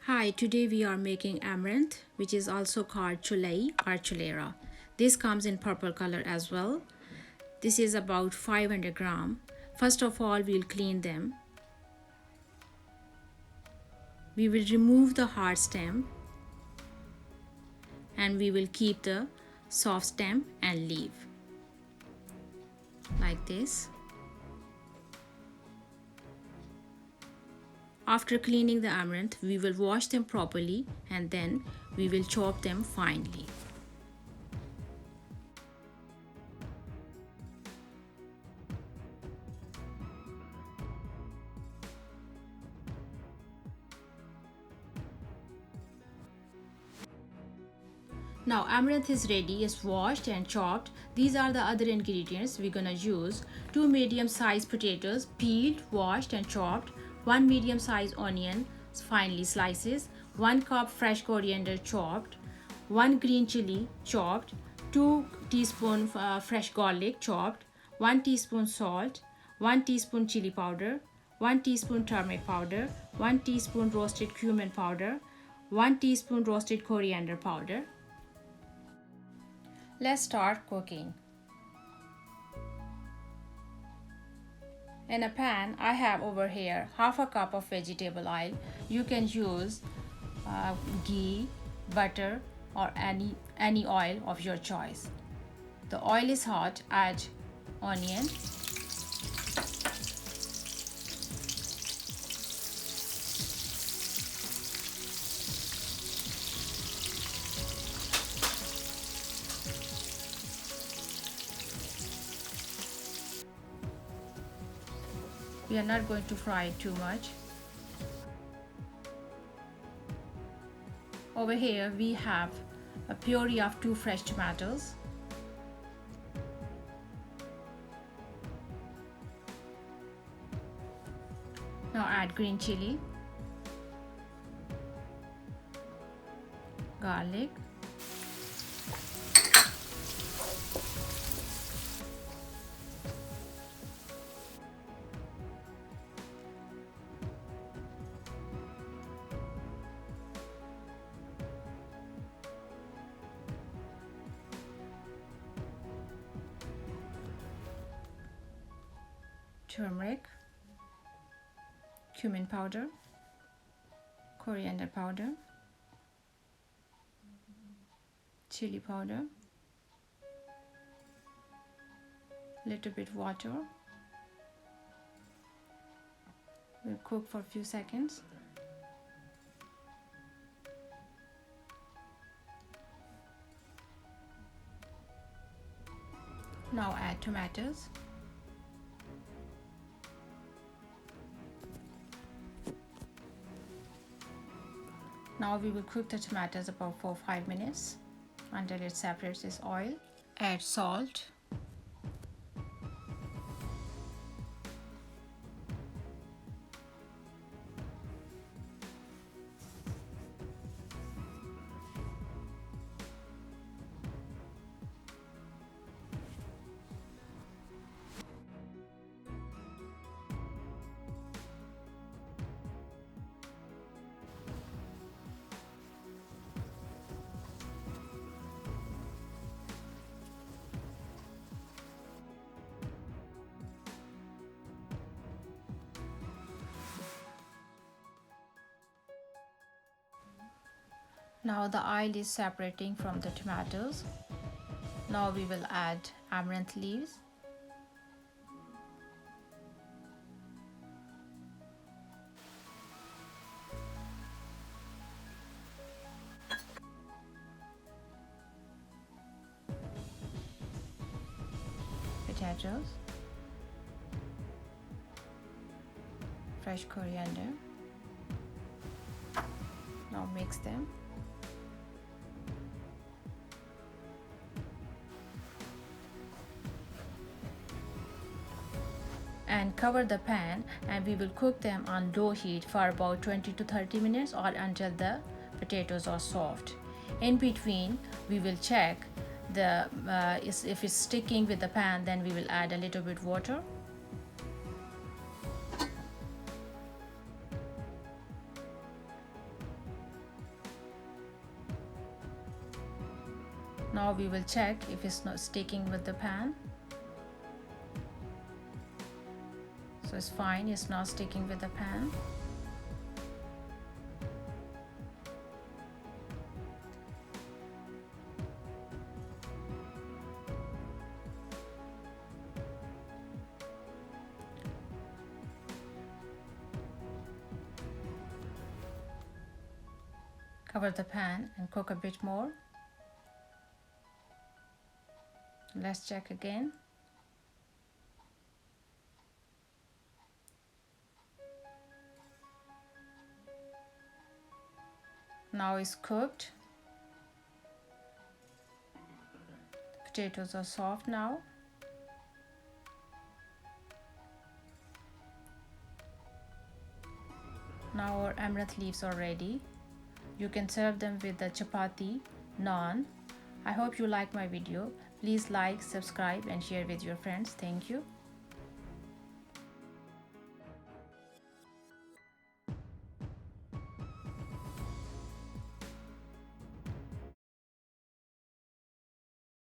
Hi, today we are making amaranth, which is also called Chaulai or Cholera. This comes in purple color as well. This is about 500 gram. First of all, we'll clean them. We will remove the hard stem and we will keep the soft stem and leaf like this. After cleaning the amaranth, we will wash them properly and then we will chop them finely. Now amaranth is ready, it's washed and chopped. These are the other ingredients we're gonna use. 2 medium-sized potatoes, peeled, washed and chopped. 1 medium-sized onion, finely slices. 1 cup fresh coriander chopped. 1 green chili chopped. 2 teaspoons fresh garlic chopped. 1 teaspoon salt. 1 teaspoon chili powder. 1 teaspoon turmeric powder. 1 teaspoon roasted cumin powder. 1 teaspoon roasted coriander powder. Let's start cooking. In a pan, I have over here half a cup of vegetable oil. You can use ghee, butter or any oil of your choice. The oil is hot, add onion. We are not going to fry it too much. Over here we have a puree of 2 fresh tomatoes. Now add green chili, garlic, turmeric, cumin powder, coriander powder, chili powder, little bit water. We'll cook for a few seconds. Now add tomatoes. Now we will cook the tomatoes about 4-5 minutes until it separates its oil. Add salt. Now the oil is separating from the tomatoes. Now we will add amaranth leaves. Potatoes. Fresh coriander. Now mix them. And cover the pan, and we will cook them on low heat for about 20 to 30 minutes or until the potatoes are soft. In between, we will check if it's sticking with the pan, then we will add a little bit water. Now we will check if it's not sticking with the pan. So it's fine, it's not sticking with the pan. Cover the pan and cook a bit more. Let's check again. Now it's cooked. Potatoes are soft now. Now our amaranth leaves are ready. You can serve them with the chapati, naan. I hope you like my video. Please like, subscribe and share with your friends. Thank you.